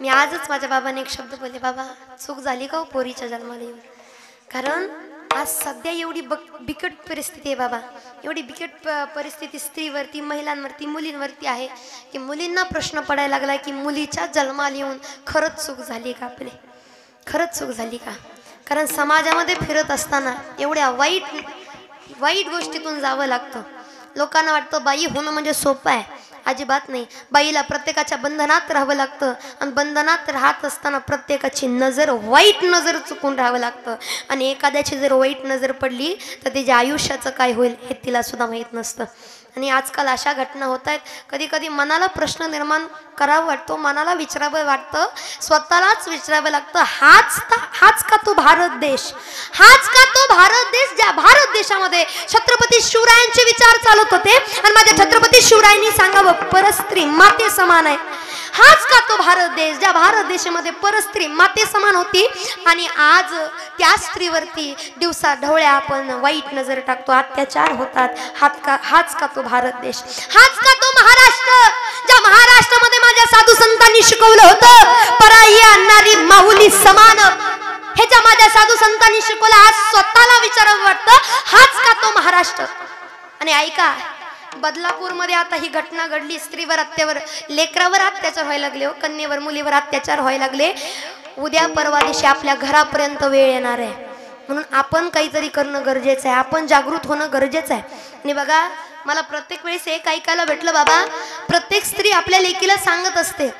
मी आजच माझ्या बाबाने एक शब्द बोलले, बाबा चूक झाली का हो पोरीच्या जन्माला येऊन? कारण आज सध्या एवढी बिकट परिस्थिती आहे बाबा, एवढी बिकट परिस्थिती स्त्रीवरती, महिलांवरती, मुलींवरती आहे की मुलींना प्रश्न पडायला लागला की मुलीच्या जन्माला येऊन खरंच चूक झाली का आपली, खरंच चूक झाली का? कारण समाजामध्ये फिरत असताना एवढ्या वाईट गोष्टीतून जावं लागतं. लोकांना वाटतं बाई होणं म्हणजे सोपं आहे, अजिबात नाही. बाईला प्रत्येकाच्या बंधनात राहावं लागतं आणि बंधनात राहत असताना प्रत्येकाची नजर, वाईट नजर चुकून राहावं लागतं. आणि एखाद्याची जर वाईट नजर पडली तर त्याच्या आयुष्याचं काय होईल हे तिला सुद्धा माहीत नसतं. आणि आजकाल अशा घटना होत आहेत, कधी कधी मनाला प्रश्न निर्माण करावा वाटतो, मनाला विचारावं वाटतं, स्वतःलाच विचारावं लागतं, हाच का तो भारत देश? हाच का तो भारत देश ज्या भारत देशामध्ये छत्रपती शिवरायांचे विचार चालत होते आणि माझ्या छत्रपती शिवरायांनी सांगावं परस्त्री माते समान आहे? हाच का तो भारत देश ज्या भारत देशामध्ये परस्त्री माते समान होती आणि आज त्या स्त्रीवरती दिवसा ढवळ्या आपण वाईट नजर टाकतो, अत्याचार होतात? हाच का तो भारत देश? हाच का तो महाराष्ट्र ज्या महाराष्ट्रामध्ये माझ्या साधू संतांनी शिकवलं होतं पराई आणणारी माऊली समान? हे ज्या माझ्या साधू संतांनी शिकवलं, आज स्वतःला विचारावं वाटतं, हाच का तो महाराष्ट्र? आणि ऐका, बदलापूरमध्ये आता ही घटना घडली, स्त्रीवर लेकरावर अत्याचार व्हायला लागले, कन्येवर मुलीवर अत्याचार व्हायला लागले. उद्या परवा दिवशी आपल्या घरापर्यंत वेळ येणार आहे, म्हणून आपण काहीतरी करणं गरजेचं आहे, आपण जागृत होणं गरजेचं आहे. आणि बघा, मला प्रत्येक वेळेस एक ऐकायला भेटलं, बाबा प्रत्येक स्त्री आपल्या लेकीला सांगत असते,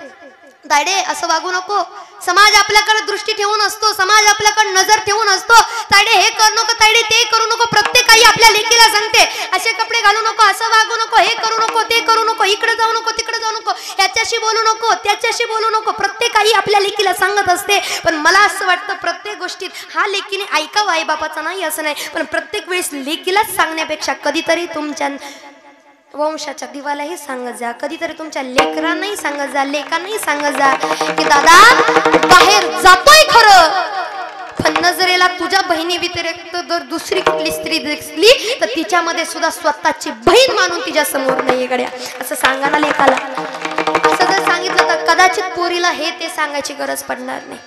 दाडे असं वागू नको, समाज आपल्याकडे दृष्टी ठेवून असतो, समाज आपल्याकडे नजर ठेवून असतो, तायडे हे करू नको, तायडे ते करू नको. प्रत्येक आई आपल्या लेकीला सांगते, असे कपडे घालू नको, असं वागू नको, हे करू नको, ते करू नको, इकडे जाऊ नको, तिकडे जाऊ नको, याच्याशी बोलू नको, त्याच्याशी बोलू नको. प्रत्येक आई आपल्या लेकीला सांगत असते. पण मला असं वाटतं प्रत्येक गोष्टीत हा लेकीने ऐकावं, आई बापाचा नाही असं नाही, पण प्रत्येक वेळेस लेकीलाच सांगण्यापेक्षा कधीतरी तुमच्या वंशाच्या दिवालाही सांगत जा, कधीतरी तुमच्या लेकरांनाही सांगत जा, लेकांनाही सांगत जा की दादा बाहेर जातोय खरं, पण नजरेला तुझ्या बहिणी व्यतिरिक्त जर दुसरी कुठली स्त्री दिसली तर तिच्यामध्ये सुद्धा स्वतःची बहीण मानून तिच्या समोर नाही गड्या, असं सांगा ना लेकाला. असं जर सांगितलं तर कदाचित पोरीला हे ते सांगायची गरज पडणार नाही.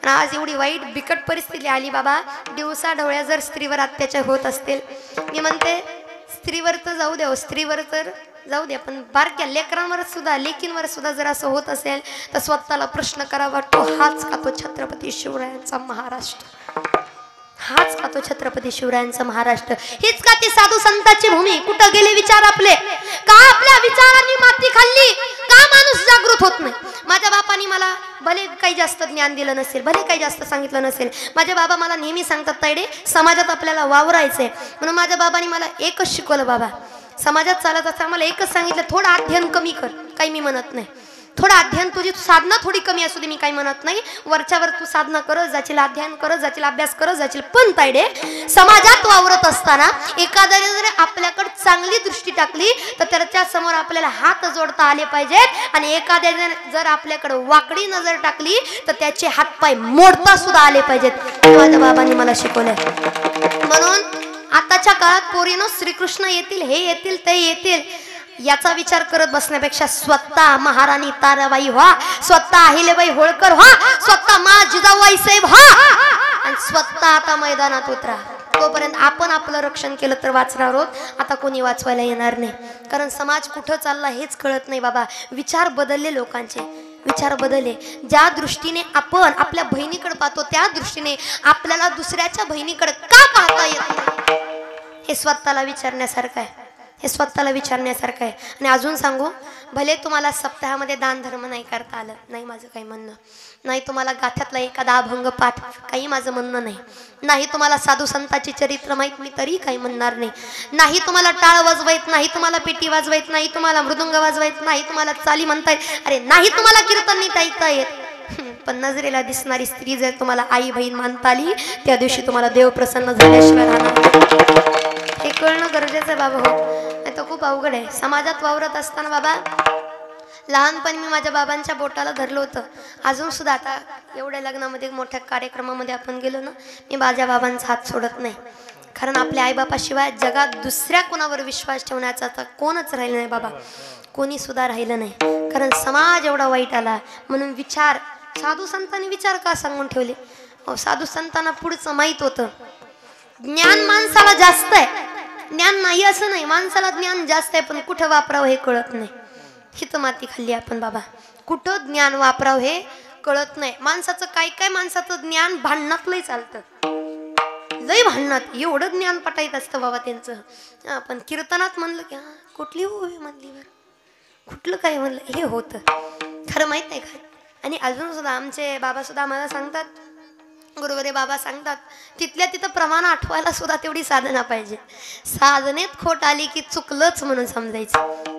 आज एवढी वाईट बिकट परिस्थिती आली बाबा, दिवसा ढवळ्या जर स्त्रीवर अत्याचार होत असतील, मी म्हणते स्त्रीवर तर जाऊ द्या, स्त्रीवर तर जाऊ द्या, पण बारक्या लेकरांवर सुद्धा, लेकींवर सुद्धा जर असं होत असेल तर स्वतःला प्रश्न करावा वाटतो, हाच का तो छत्रपती शिवरायांचा महाराष्ट्र? हाच का तो छत्रपती शिवरायांचा महाराष्ट्र? हीच का ती साधू संतांची भूमी? कुठं गेले विचार आपले? का आपल्या विचारांनी माती खाल्ली? का माणूस जागृत होत नाही? माझ्या बापाने मला भले काही जास्त ज्ञान दिलं नसेल, भले काही जास्त सांगितलं नसेल, माझे बाबा मला नेहमी सांगतात, तायडे समाजात आपल्याला वावरायचंय. म्हणून माझ्या बाबांनी मला एकच शिकवलं, बाबा समाजात चालत असताना मला एकच सांगितलं, थोडं अध्ययन कमी कर. काही मी म्हणत नाही, थोडं अध्ययन, तुझी साधना थोडी कमी असू दे, मी काही म्हणत नाही, वरच्यावर तू साधना करत जाशील, अध्ययन करत जाशील, अभ्यास करत जाशील, पण तायडे समाजात वावरत असताना एखाद्याने जर आपल्याकडे चांगली दृष्टी टाकली तर त्याच्या समोर आपल्याला हात जोडता आले पाहिजेत, आणि एखाद्याने जर आपल्याकडे वाकडी नजर टाकली तर त्याचे हातपाय मोडता सुद्धा आले पाहिजेत. माझ्या बाबांनी मला शिकवलंय. म्हणून आताच्या काळात पोरीनो श्रीकृष्ण येतील, हे येतील, ते येतील, याचा विचार करत बसण्यापेक्षा स्वतः महाराणी ताराबाई व्हा, स्वतः अहिल्याबाई होळकर व्हा, स्वतः मा जिजाऊबाई साहेब व्हा, आणि स्वतः आता मैदानात उतरा. तोपर्यंत आपण आपलं रक्षण केलं तर वाचणार आहोत, आता कोणी वाचवायला येणार नाही. कारण समाज कुठं चालला हेच कळत नाही बाबा. विचार बदलले, लोकांचे विचार बदलले. ज्या दृष्टीने आपण आपल्या बहिणीकडे पाहतो त्या दृष्टीने आपल्याला दुसऱ्याच्या बहिणीकडे का पाहता येत नाही, हे स्वतःला विचारण्यासारखं आहे, हे स्वतःला विचारण्यासारखं आहे. आणि अजून सांगू, भले तुम्हाला सप्ताहामध्ये दान धर्म नाही करता आलं, नाही माझं काही म्हणणं नाही, तुम्हाला गाथ्यातला एखादा अभंग पाठ, काही माझं म्हणणं नाही, नाही तुम्हाला साधू संतांची चरित्र माहीत, मी तरी काही म्हणणार नाही, नाही तुम्हाला टाळ वाजवायत, नाही तुम्हाला पेटी वाजवायत, नाही तुम्हाला मृदुंग वाजवायत, नाही तुम्हाला चाली म्हणता येत, अरे नाही तुम्हाला कीर्तन नीट ऐकता येत, पण नजरेला दिसणारी स्त्री जर तुम्हाला आई बहीण मानता आली त्या दिवशी तुम्हाला देव प्रसन्न झाल्याशिवाय राहणार. हे कळणं गरजेचं आहे बाबा. हो, नाही तर खूप अवघड आहे. समाजात वावरत असताना बाबा, लहानपणी मी माझ्या बाबांच्या बोटाला धरलं होतं, अजून सुद्धा आता एवढ्या लग्नामध्ये मोठ्या कार्यक्रमामध्ये आपण गेलो ना, मी माझ्या बाबांचा हात सोडत नाही. कारण आपल्या आईबापाशिवाय जगात दुसऱ्या कोणावर विश्वास ठेवण्याचा आता कोणच राहिलं नाही बाबा, कोणी सुद्धा राहिलं नाही. कारण समाज एवढा वाईट आला, म्हणून विचार साधू संतांनी विचार का सांगून ठेवले? साधू संतांना पुढचं माहित होतं, ज्ञान माणसाला जास्त आहे, ज्ञान नाही असं नाही, माणसाला ज्ञान जास्त आहे, पण कुठं वापरावं हे कळत नाही. हित माती खाल्ली आपण बाबा, कुठं ज्ञान वापरावं हे कळत नाही. माणसाचं काय काय माणसाचं ज्ञान भांडणात लय चालतं, लय भांडणात एवढं ज्ञान पटायत असतं बाबा त्यांचं. पण कीर्तनात म्हणलं की कुठली होय म्हणली बरं, कुठलं काय म्हणलं हे होतं खरं माहित नाही का. आणि अजून सुद्धा आमचे बाबा सुद्धा आम्हाला सांगतात, गुरुवरे बाबा सांगतात, तिथल्या तिथं प्रमाण आठवायला सुद्धा तेवढी साधना पाहिजे. साधनेत खोट आली की चुकलंच म्हणून समजायचं.